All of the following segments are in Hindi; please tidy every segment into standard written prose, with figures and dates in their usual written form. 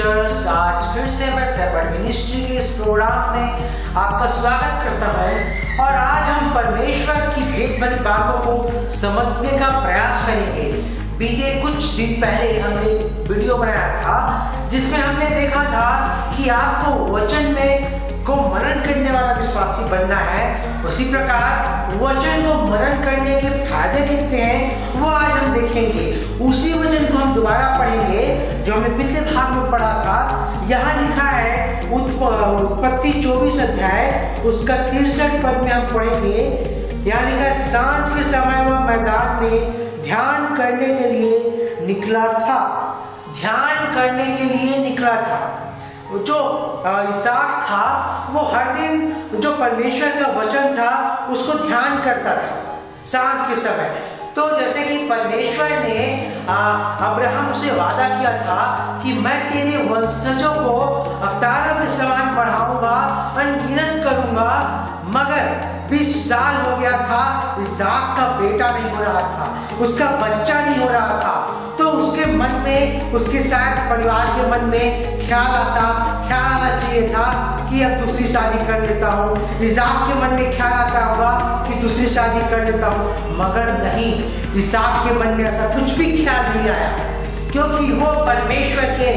सिस्टर्स, आज फिर से मैं शेफर्ड मिनिस्ट्री के इस प्रोग्राम में आपका स्वागत करता हूं और आज हम परमेश्वर की भेद भरी बातों को समझने का प्रयास करेंगे। बीते कुछ दिन पहले हमने वीडियो बनाया था जिसमें हमने देखा था कि आपको वचन में को मनन करने वाला विश्वासी बनना है। उसी प्रकार वचन को मनन करने के फायदे कितने हैं वो आज हम देखेंगे। उसी वचन को हम दोबारा पढ़ेंगे जो हमने पिछले भाग में पढ़ा था। यहाँ लिखा है उत्पत्ति 24 अध्याय उसका 63 पद में हम पढ़ेंगे। यहाँ लिखा है, सांझ के समय वह मैदान में ध्यान करने के लिए निकला था। ध्यान करने के लिए निकला था। जो इसहाक था वो हर दिन जो परमेश्वर का वचन था उसको ध्यान करता था सांझ के समय। तो जैसे कि परमेश्वर ने अब्राहम से वादा किया था कि मैं तेरे वंशजों को तारों के समान बढ़ाऊंगा, अनगिनत करूंगा, मगर 20 साल हो गया था, इसहाक का बेटा नहीं हो रहा था, उसका बच्चा नहीं हो रहा था। तो उसके मन में, उसके साथ परिवार के मन में ख्याल आना चाहिए था कि अब दूसरी शादी कर लेता हूँ। इसहाक के मन में ख्याल आता होगा कि दूसरी शादी कर लेता हूँ, मगर नहीं, इसहाक के मन में ऐसा कुछ भी ख्याल नहीं आया, क्योंकि वो परमेश्वर के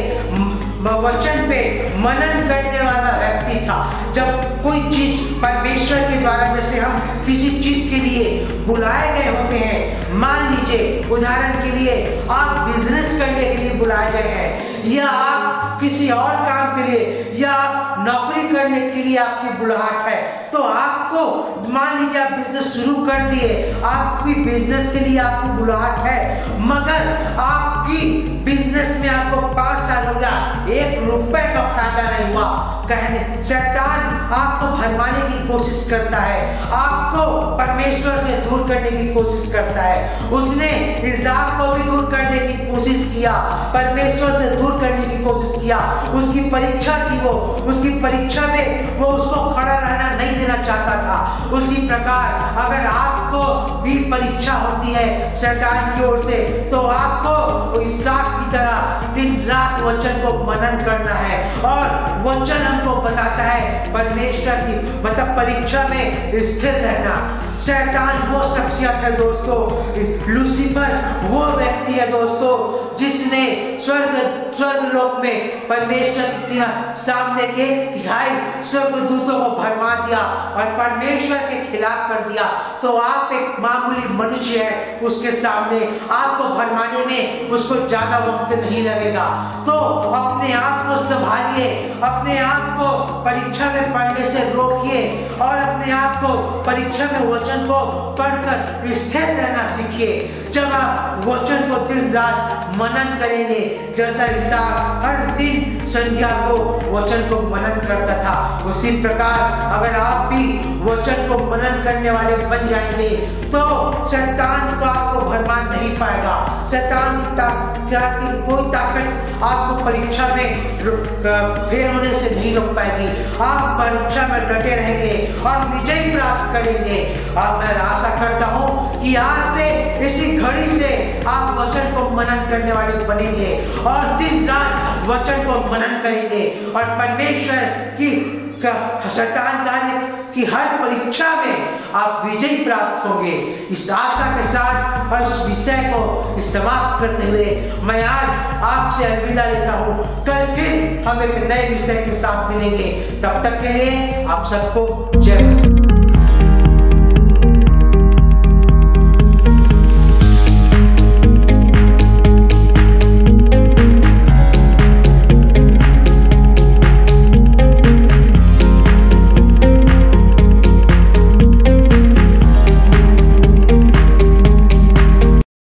वचन पे मनन करने वाला व्यक्ति था। जब कोई चीज परमेश्वर के द्वारा, जैसे हम किसी चीज के लिए बुलाए गए होते हैं, मान लीजिए उदाहरण के लिए आप बिजनेस करने के लिए बुलाए गए हैं, या आप किसी और काम के लिए, या आप नौकरी करने के लिए आपकी बुलाहट है, तो आपको मान लीजिए आप बिजनेस शुरू कर दिए, आपकी बिजनेस के लिए आपकी बुलाहट है, मगर आपकी बिजनेस में आपको 5 साल हो गया, 1 रुपए का फायदा नहीं हुआ। कहने शैतान आपको भरमाने की कोशिश करता है, आपको परमेश्वर से दूर करने की कोशिश करता है। उसने इसहाक को भी दूर करने की कोशिश किया, परमेश्वर से दूर करने की कोशिश किया। उसकी परीक्षा थी, वो उसकी परीक्षा में वो उसको खड़ा रहना नहीं देना चाहता था। उसी प्रकार अगर आपको भी परीक्षा होती है शैतान की ओर से, तो आपको इसहाक की तरह दिन रात वचन को मनन करना है। और वचन हमको बताता है परमेश्वर की मतलब परीक्षा में स्थिर रहना। शैतान वो शख्सियत है दोस्तों, लूसीफर वो व्यक्ति है दोस्तों, जिसने स्वर्ग लोक में परमेश्वर के सामने के तिहाई स्वर्गदूतों को भरमा दिया और परमेश्वर के खिलाफ कर दिया। तो आप एक मामूली मनुष्य है, उसके सामने आपको भरमाने में उसको ज्यादा वक्त नहीं लगेगा। तो अपने आप को संभालिए, अपने आप को परीक्षा में पढ़ने से रोकिए और अपने आप को परीक्षा में वचन को पढ़कर स्थिर रहना सीखिए। जब आप वचन को दिन रात मनन करेंगे, जैसा इसहाक हर दिन संध्या को वचन को मनन करता था, उसी प्रकार अगर आप भी वचन को मनन करने वाले बन जाएंगे तो शैतान को आपको भरमा नहीं पाएगा। शैतान की कोई ताकत आपको परीक्षा में फेल होने से नहीं रोक पाएगी। आप परीक्षा में डटे रहेंगे और विजय प्राप्त करेंगे। और मैं आशा करता हूँ कि आज से, इसी घड़ी से आप वचन को मनन करने वाले बनेंगे और दिन रात वचन को मनन करेंगे और परमेश्वर की शैतान की हर परीक्षा में आप विजय प्राप्त होंगे। इस आशा के साथ और इस विषय को समाप्त करते हुए मैं आज आपसे अलविदा लेता हूँ। कल फिर हम एक नए विषय के साथ मिलेंगे। तब तक के लिए आप सबको जय मसीह।